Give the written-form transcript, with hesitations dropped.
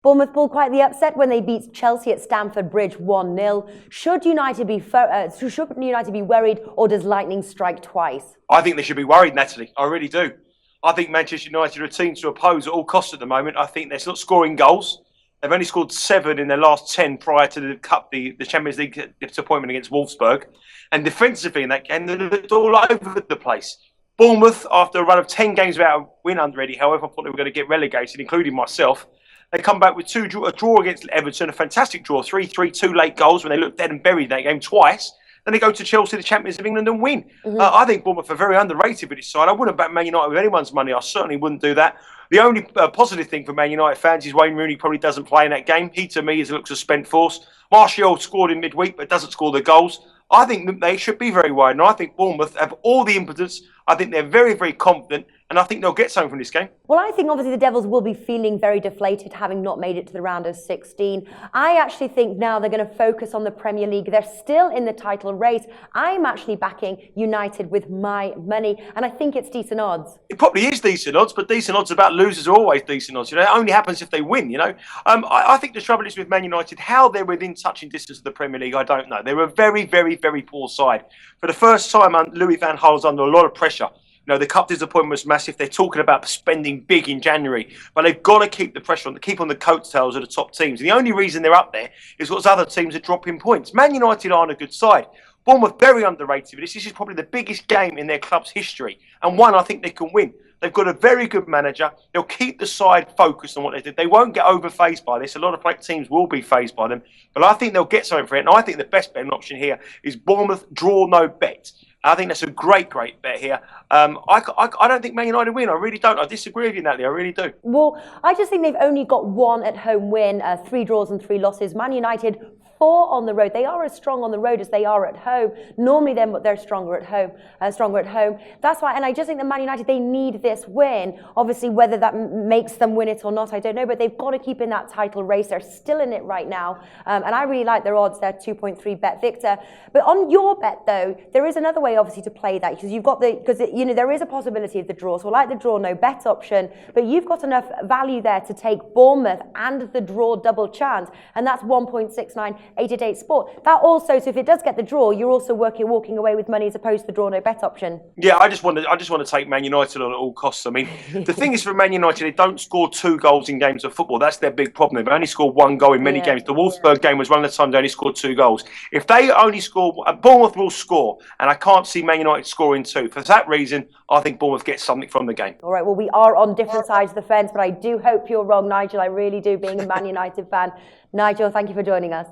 Bournemouth pulled quite the upset when they beat Chelsea at Stamford Bridge 1-0. Should United be worried, or does lightning strike twice? I think they should be worried, Natalie. I really do. I think Manchester United are a team to oppose at all costs at the moment. I think they're not scoring goals. They've only scored 7 in their last 10 prior to the Champions League disappointment against Wolfsburg. And defensively in that game, they're all over the place. Bournemouth, after a run of 10 games without a win under Eddie, however, I thought they were going to get relegated, including myself. They come back with a draw against Everton, a fantastic draw, 3-3, 2 late goals when they looked dead and buried that game twice. Then they go to Chelsea, the champions of England, and win. I think Bournemouth are very underrated with this side. I wouldn't back Man United with anyone's money. I certainly wouldn't do that. The only positive thing for Man United fans is Wayne Rooney probably doesn't play in that game. He, to me, looks a spent force. Martial scored in midweek, but doesn't score the goals. I think they should be very wide, and I think Bournemouth have all the impotence. I think they're very, very confident, and I think they'll get something from this game. Well, I think obviously the Devils will be feeling very deflated, having not made it to the round of 16. I actually think now they're going to focus on the Premier League. They're still in the title race. I'm actually backing United with my money, and I think it's decent odds. It probably is decent odds, but decent odds about losers are always decent odds. You know, it only happens if they win. You know, I think the trouble is with Man United, how they're within touching distance of the Premier League, I don't know. They're a very, very, very poor side. For the first time, Louis van Gaal's under a lot of pressure. You know, the cup disappointment was massive. They're talking about spending big in January, but they've got to keep the pressure on, keep on the coattails of the top teams. And the only reason they're up there is because other teams are dropping points. Man United aren't a good side. Bournemouth very underrated. But this is probably the biggest game in their club's history, and one I think they can win. They've got a very good manager. They'll keep the side focused on what they did. They won't get over-phased by this. A lot of teams will be phased by them, but I think they'll get something for it. And I think the best betting option here is Bournemouth draw no bet. I think that's a great bet here. I don't think Man United win. I really don't. I disagree with you, Natalie. I really do. Well, I just think they've only got one at-home win, 3 draws and 3 losses. Man United 4 on the road. They are as strong on the road as they are at home. Normally, they're stronger at home. That's why, and I just think that Man United, they need this win. Obviously, whether that makes them win it or not, I don't know. But they've got to keep in that title race. They're still in it right now, and I really like their odds. They're 2.3 bet Victor. But on your bet though, there is another way, obviously, to play that because you've got there is a possibility of the draw. So I like the draw no bet option, but you've got enough value there to take Bournemouth and the draw double chance, and that's 1.69. 888 Sport. That also, so if it does get the draw, you're also walking away with money as opposed to the draw no bet option. Yeah, I just want to take Man United on at all costs. I mean, the thing is for Man United, they don't score 2 goals in games of football. That's their big problem. They only score 1 goal in many games. The Wolfsburg game was one of the times they only scored 2 goals. If they only score, Bournemouth will score, and I can't see Man United scoring 2. For that reason, I think Bournemouth gets something from the game. All right, well, we are on different sides of the fence, but I do hope you're wrong, Nigel. I really do, being a Man United fan. Nigel, thank you for joining us.